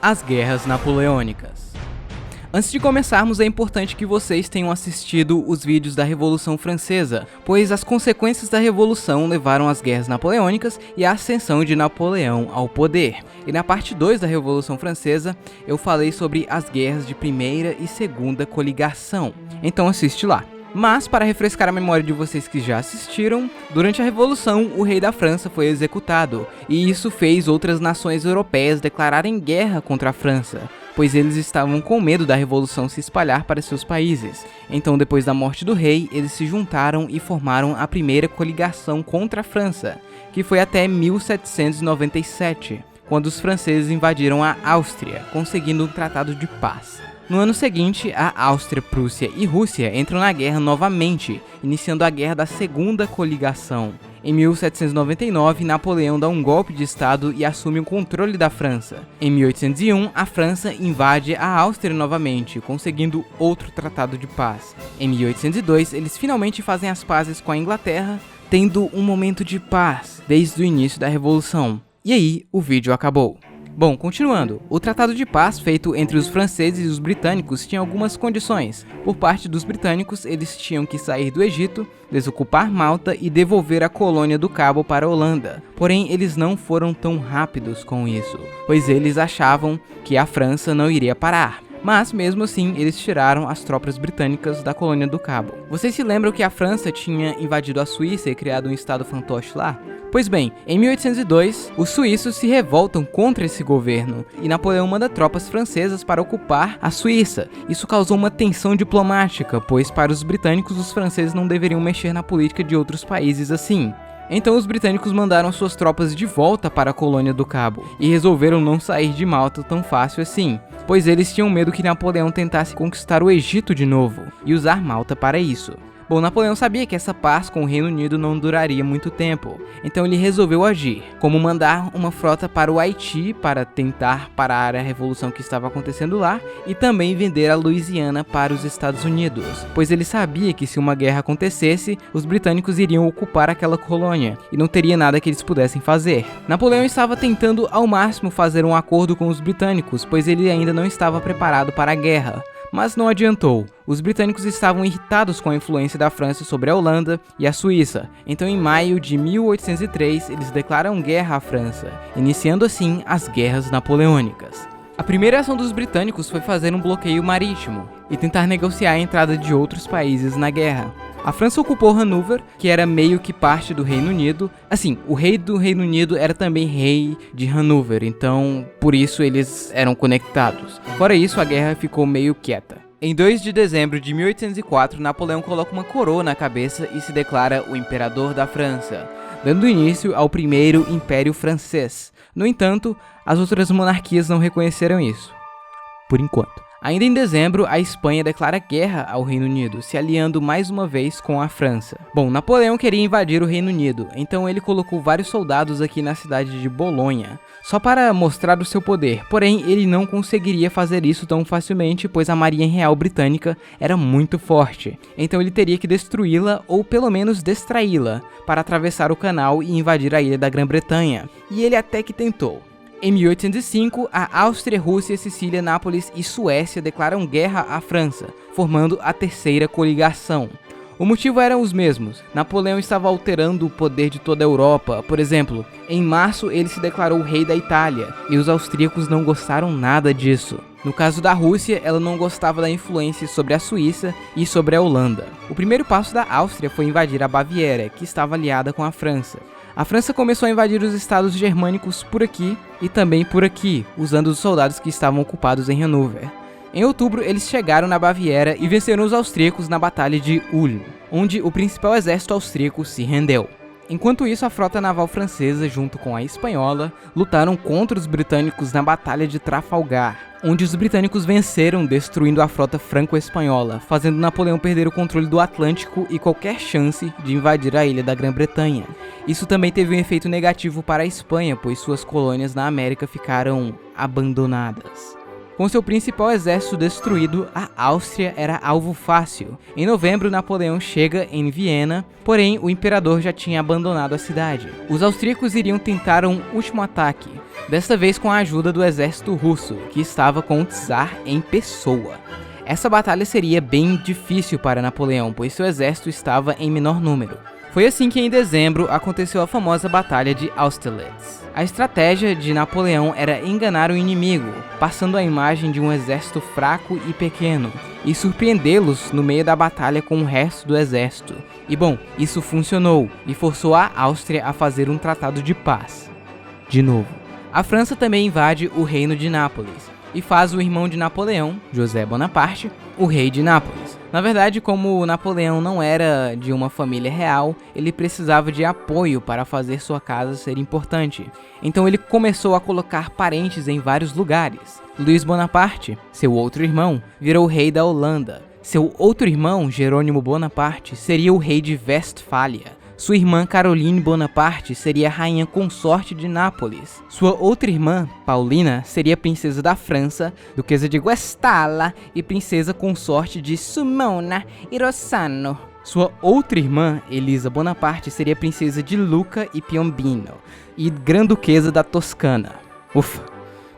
As Guerras Napoleônicas. Antes de começarmos, é importante que vocês tenham assistido os vídeos da Revolução Francesa, pois as consequências da Revolução levaram às Guerras Napoleônicas e à ascensão de Napoleão ao poder. E na parte 2 da Revolução Francesa, eu falei sobre as guerras de primeira e segunda coligação, então assiste lá. Mas, para refrescar a memória de vocês que já assistiram, durante a Revolução, o rei da França foi executado, e isso fez outras nações europeias declararem guerra contra a França, pois eles estavam com medo da Revolução se espalhar para seus países. Então, depois da morte do rei, eles se juntaram e formaram a primeira coligação contra a França, que foi até 1797, quando os franceses invadiram a Áustria, conseguindo um tratado de paz. No ano seguinte, a Áustria, Prússia e Rússia entram na guerra novamente, iniciando a Guerra da Segunda Coligação. Em 1799, Napoleão dá um golpe de estado e assume o controle da França. Em 1801, a França invade a Áustria novamente, conseguindo outro tratado de paz. Em 1802, eles finalmente fazem as pazes com a Inglaterra, tendo um momento de paz desde o início da Revolução. E aí, o vídeo acabou. Bom, continuando, o tratado de paz feito entre os franceses e os britânicos tinha algumas condições. Por parte dos britânicos, eles tinham que sair do Egito, desocupar Malta e devolver a colônia do Cabo para a Holanda. Porém, eles não foram tão rápidos com isso, pois eles achavam que a França não iria parar. Mas, mesmo assim, eles tiraram as tropas britânicas da colônia do Cabo. Vocês se lembram que a França tinha invadido a Suíça e criado um estado fantoche lá? Pois bem, em 1802, os suíços se revoltam contra esse governo e Napoleão manda tropas francesas para ocupar a Suíça. Isso causou uma tensão diplomática, pois para os britânicos os franceses não deveriam mexer na política de outros países assim. Então os britânicos mandaram suas tropas de volta para a colônia do Cabo e resolveram não sair de Malta tão fácil assim, pois eles tinham medo que Napoleão tentasse conquistar o Egito de novo e usar Malta para isso. Bom, Napoleão sabia que essa paz com o Reino Unido não duraria muito tempo, então ele resolveu agir, como mandar uma frota para o Haiti para tentar parar a revolução que estava acontecendo lá e também vender a Louisiana para os Estados Unidos, pois ele sabia que se uma guerra acontecesse, os britânicos iriam ocupar aquela colônia e não teria nada que eles pudessem fazer. Napoleão estava tentando ao máximo fazer um acordo com os britânicos, pois ele ainda não estava preparado para a guerra. Mas não adiantou. Os britânicos estavam irritados com a influência da França sobre a Holanda e a Suíça. Então, em maio de 1803, eles declaram guerra à França, iniciando assim as Guerras Napoleônicas. A primeira ação dos britânicos foi fazer um bloqueio marítimo e tentar negociar a entrada de outros países na guerra. A França ocupou Hanover, que era meio que parte do Reino Unido. Assim, o rei do Reino Unido era também rei de Hanover, então por isso eles eram conectados. Fora isso, a guerra ficou meio quieta. Em 2 de dezembro de 1804, Napoleão coloca uma coroa na cabeça e se declara o imperador da França, dando início ao primeiro Império Francês. No entanto, as outras monarquias não reconheceram isso, por enquanto. Ainda em dezembro, a Espanha declara guerra ao Reino Unido, se aliando mais uma vez com a França. Bom, Napoleão queria invadir o Reino Unido, então ele colocou vários soldados aqui na cidade de Bolonha, só para mostrar o seu poder. Porém, ele não conseguiria fazer isso tão facilmente, pois a Marinha Real Britânica era muito forte. Então ele teria que destruí-la ou pelo menos distraí-la para atravessar o canal e invadir a ilha da Grã-Bretanha. E ele até que tentou. Em 1805, a Áustria, Rússia, Sicília, Nápoles e Suécia declaram guerra à França, formando a Terceira Coligação. O motivo eram os mesmos. Napoleão estava alterando o poder de toda a Europa. Por exemplo, em março ele se declarou rei da Itália, e os austríacos não gostaram nada disso. No caso da Rússia, ela não gostava da influência sobre a Suíça e sobre a Holanda. O primeiro passo da Áustria foi invadir a Baviera, que estava aliada com a França. A França começou a invadir os estados germânicos por aqui e também por aqui, usando os soldados que estavam ocupados em Hanover. Em outubro, eles chegaram na Baviera e venceram os austríacos na Batalha de Ulm, onde o principal exército austríaco se rendeu. Enquanto isso, a frota naval francesa, junto com a espanhola, lutaram contra os britânicos na Batalha de Trafalgar, onde os britânicos venceram, destruindo a frota franco-espanhola, fazendo Napoleão perder o controle do Atlântico e qualquer chance de invadir a ilha da Grã-Bretanha. Isso também teve um efeito negativo para a Espanha, pois suas colônias na América ficaram abandonadas. Com seu principal exército destruído, a Áustria era alvo fácil. Em novembro, Napoleão chega em Viena, porém o imperador já tinha abandonado a cidade. Os austríacos iriam tentar um último ataque, desta vez com a ajuda do exército russo, que estava com o czar em pessoa. Essa batalha seria bem difícil para Napoleão, pois seu exército estava em menor número. Foi assim que em dezembro aconteceu a famosa Batalha de Austerlitz. A estratégia de Napoleão era enganar o inimigo, passando a imagem de um exército fraco e pequeno, e surpreendê-los no meio da batalha com o resto do exército. E bom, isso funcionou, e forçou a Áustria a fazer um tratado de paz. De novo. A França também invade o reino de Nápoles, e faz o irmão de Napoleão, José Bonaparte, o rei de Nápoles. Na verdade, como Napoleão não era de uma família real, ele precisava de apoio para fazer sua casa ser importante. Então ele começou a colocar parentes em vários lugares. Luís Bonaparte, seu outro irmão, virou rei da Holanda. Seu outro irmão, Jerônimo Bonaparte, seria o rei de Westfália. Sua irmã Caroline Bonaparte seria a rainha consorte de Nápoles. Sua outra irmã, Paulina, seria princesa da França, duquesa de Guastalla e princesa consorte de Sulmona e Rossano. Sua outra irmã, Elisa Bonaparte, seria princesa de Lucca e Piombino e grã-duquesa da Toscana. Ufa!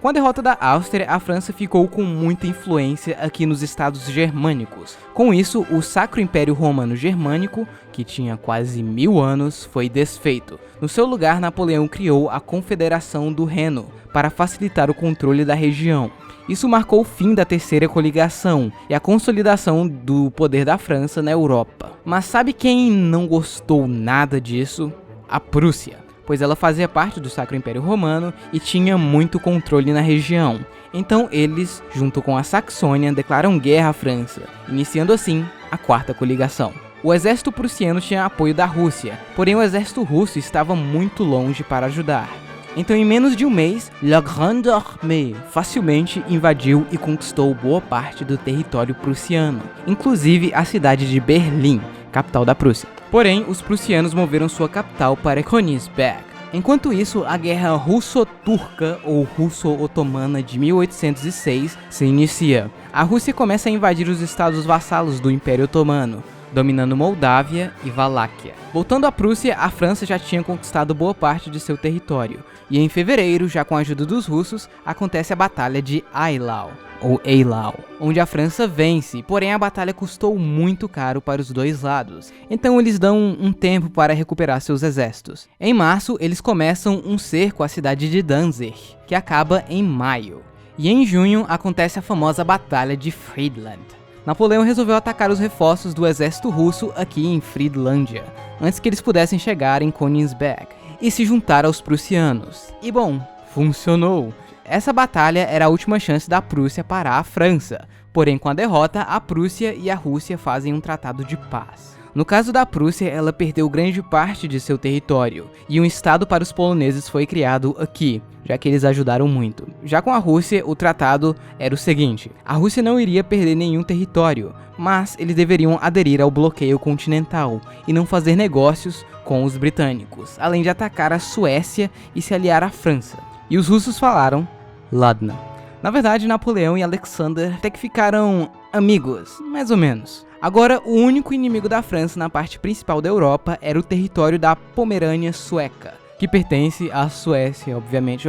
Com a derrota da Áustria, a França ficou com muita influência aqui nos estados germânicos. Com isso, o Sacro Império Romano Germânico, que tinha quase 1000 anos, foi desfeito. No seu lugar, Napoleão criou a Confederação do Reno, para facilitar o controle da região. Isso marcou o fim da Terceira Coligação e a consolidação do poder da França na Europa. Mas sabe quem não gostou nada disso? A Prússia, pois ela fazia parte do Sacro Império Romano e tinha muito controle na região. Então eles, junto com a Saxônia, declaram guerra à França, iniciando assim a Quarta Coligação. O exército prussiano tinha apoio da Rússia, porém o exército russo estava muito longe para ajudar. Então em menos de um mês, La Grande Armée facilmente invadiu e conquistou boa parte do território prussiano, inclusive a cidade de Berlim, capital da Prússia. Porém, os prussianos moveram sua capital para Königsberg. Enquanto isso, a Guerra Russo-Turca ou Russo-Otomana de 1806 se inicia. A Rússia começa a invadir os estados vassalos do Império Otomano, dominando Moldávia e Valáquia. Voltando à Prússia, a França já tinha conquistado boa parte de seu território, e em fevereiro, já com a ajuda dos russos, acontece a Batalha de Eylau, ou Eylau, onde a França vence, porém a batalha custou muito caro para os dois lados, então eles dão um tempo para recuperar seus exércitos. Em março, eles começam um cerco à cidade de Danzig, que acaba em maio, e em junho acontece a famosa Batalha de Friedland. Napoleão resolveu atacar os reforços do exército russo aqui em Friedlândia, antes que eles pudessem chegar em Königsberg e se juntar aos prussianos. E bom, funcionou! Essa batalha era a última chance da Prússia parar a França, porém com a derrota, a Prússia e a Rússia fazem um tratado de paz. No caso da Prússia, ela perdeu grande parte de seu território, e um estado para os poloneses foi criado aqui, já que eles ajudaram muito. Já com a Rússia, o tratado era o seguinte: a Rússia não iria perder nenhum território, mas eles deveriam aderir ao bloqueio continental e não fazer negócios com os britânicos, além de atacar a Suécia e se aliar à França. E os russos falaram Ladna. Na verdade, Napoleão e Alexander até que ficaram amigos, mais ou menos. Agora, o único inimigo da França na parte principal da Europa era o território da Pomerânia Sueca, que pertence à Suécia, obviamente.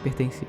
Pertence.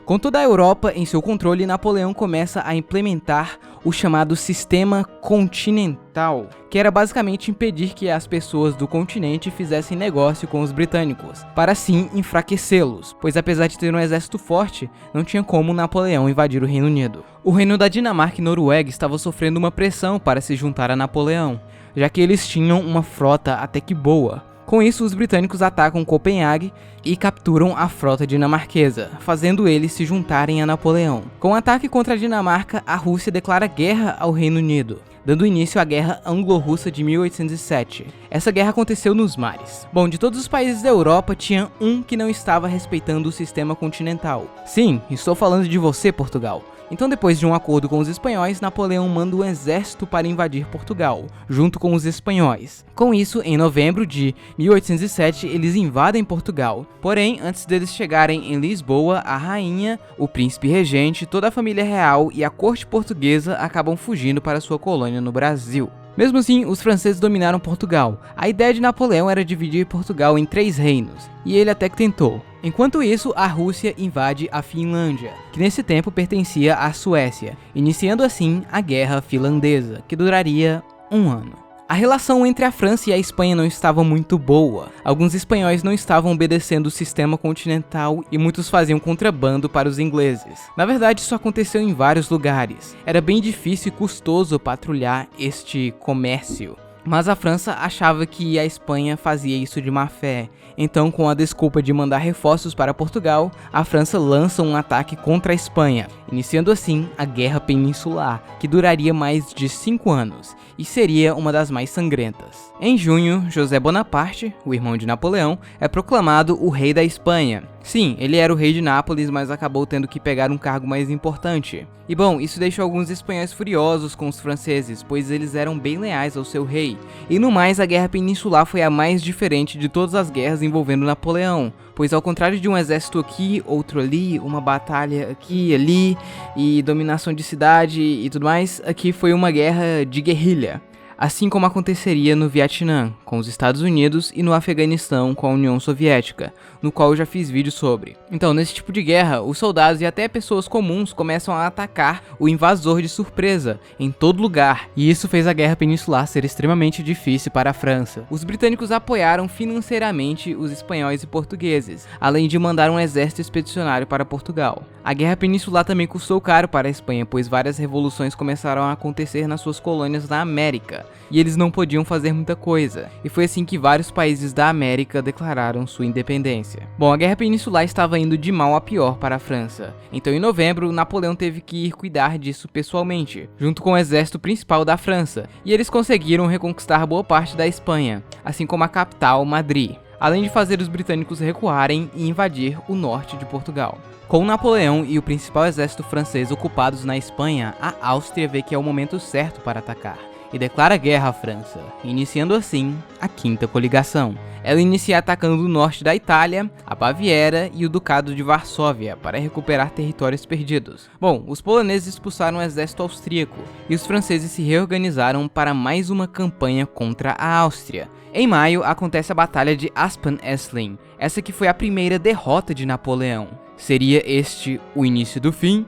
Com toda a Europa em seu controle, Napoleão começa a implementar o chamado Sistema Continental, que era basicamente impedir que as pessoas do continente fizessem negócio com os britânicos, para assim enfraquecê-los, pois apesar de ter um exército forte, não tinha como Napoleão invadir o Reino Unido. O reino da Dinamarca e Noruega estava sofrendo uma pressão para se juntar a Napoleão, já que eles tinham uma frota até que boa. Com isso, os britânicos atacam Copenhague e capturam a frota dinamarquesa, fazendo eles se juntarem a Napoleão. Com o ataque contra a Dinamarca, a Rússia declara guerra ao Reino Unido. dando início à Guerra Anglo-Russa de 1807. Essa guerra aconteceu nos mares. Bom, de todos os países da Europa, tinha um que não estava respeitando o sistema continental. Sim, estou falando de você, Portugal. Então, depois de um acordo com os espanhóis, Napoleão manda um exército para invadir Portugal, junto com os espanhóis. Com isso, em novembro de 1807, eles invadem Portugal. Porém, antes deles chegarem em Lisboa, a rainha, o príncipe regente, toda a família real e a corte portuguesa acabam fugindo para sua colônia no Brasil. Mesmo assim, os franceses dominaram Portugal. A ideia de Napoleão era dividir Portugal em 3 reinos, e ele até que tentou. Enquanto isso, a Rússia invade a Finlândia, que nesse tempo pertencia à Suécia, iniciando assim a Guerra Finlandesa, que duraria um ano. A relação entre a França e a Espanha não estava muito boa. Alguns espanhóis não estavam obedecendo o sistema continental e muitos faziam contrabando para os ingleses. Na verdade, isso aconteceu em vários lugares. Era bem difícil e custoso patrulhar este comércio. Mas a França achava que a Espanha fazia isso de má fé. Então, com a desculpa de mandar reforços para Portugal, a França lança um ataque contra a Espanha, iniciando assim a Guerra Peninsular, que duraria mais de 5 anos e seria uma das mais sangrentas. Em junho, José Bonaparte, o irmão de Napoleão, é proclamado o rei da Espanha. Sim, ele era o rei de Nápoles, mas acabou tendo que pegar um cargo mais importante. E bom, isso deixou alguns espanhóis furiosos com os franceses, pois eles eram bem leais ao seu rei. E no mais, a Guerra Peninsular foi a mais diferente de todas as guerras envolvendo Napoleão, pois ao contrário de um exército aqui, outro ali, uma batalha aqui e ali, e dominação de cidade e tudo mais, aqui foi uma guerra de guerrilha. Assim como aconteceria no Vietnã, com os Estados Unidos, e no Afeganistão, com a União Soviética, no qual eu já fiz vídeo sobre. Então, nesse tipo de guerra, os soldados e até pessoas comuns começam a atacar o invasor de surpresa, em todo lugar, e isso fez a Guerra Peninsular ser extremamente difícil para a França. Os britânicos apoiaram financeiramente os espanhóis e portugueses, além de mandar um exército expedicionário para Portugal. A Guerra Peninsular também custou caro para a Espanha, pois várias revoluções começaram a acontecer nas suas colônias na América, e eles não podiam fazer muita coisa, e foi assim que vários países da América declararam sua independência. Bom, a Guerra Peninsular estava indo de mal a pior para a França, então em novembro, Napoleão teve que ir cuidar disso pessoalmente, junto com o exército principal da França, e eles conseguiram reconquistar boa parte da Espanha, assim como a capital, Madrid, além de fazer os britânicos recuarem e invadir o norte de Portugal. Com Napoleão e o principal exército francês ocupados na Espanha, a Áustria vê que é o momento certo para atacar e declara guerra à França, iniciando assim a Quinta Coligação. Ela inicia atacando o norte da Itália, a Baviera e o Ducado de Varsóvia para recuperar territórios perdidos. Bom, os poloneses expulsaram o exército austríaco e os franceses se reorganizaram para mais uma campanha contra a Áustria. Em maio acontece a Batalha de Aspen-Essling, essa que foi a primeira derrota de Napoleão. Seria este o início do fim?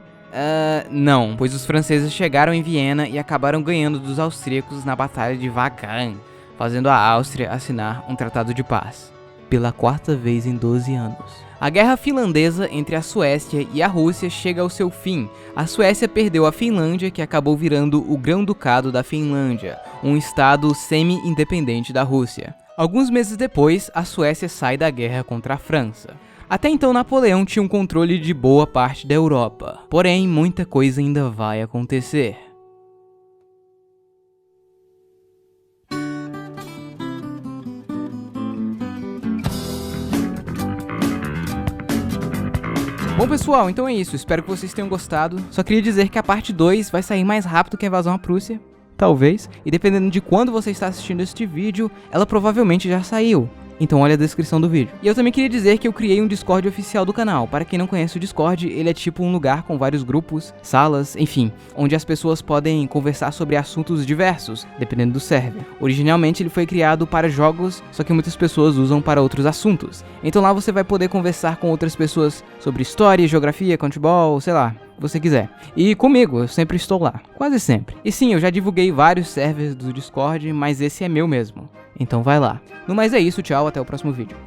Não, pois os franceses chegaram em Viena e acabaram ganhando dos austríacos na Batalha de Wagram, fazendo a Áustria assinar um tratado de paz, pela 4ª vez em 12 anos. A Guerra Finlandesa entre a Suécia e a Rússia chega ao seu fim. A Suécia perdeu a Finlândia, que acabou virando o Grão-Ducado da Finlândia, um estado semi-independente da Rússia. Alguns meses depois, a Suécia sai da guerra contra a França. Até então, Napoleão tinha um controle de boa parte da Europa, porém, muita coisa ainda vai acontecer. Bom pessoal, então é isso, espero que vocês tenham gostado. Só queria dizer que a parte 2 vai sair mais rápido que a invasão à Prússia, talvez, e dependendo de quando você está assistindo este vídeo, ela provavelmente já saiu. Então olha a descrição do vídeo. E eu também queria dizer que eu criei um Discord oficial do canal. Para quem não conhece o Discord, ele é tipo um lugar com vários grupos, salas, enfim, onde as pessoas podem conversar sobre assuntos diversos, dependendo do server. Originalmente ele foi criado para jogos, só que muitas pessoas usam para outros assuntos. Então lá você vai poder conversar com outras pessoas sobre história, geografia, handball, sei lá, o que você quiser. E comigo, eu sempre estou lá, quase sempre. E sim, eu já divulguei vários servers do Discord, mas esse é meu mesmo. Então vai lá. No mais é isso, tchau, até o próximo vídeo.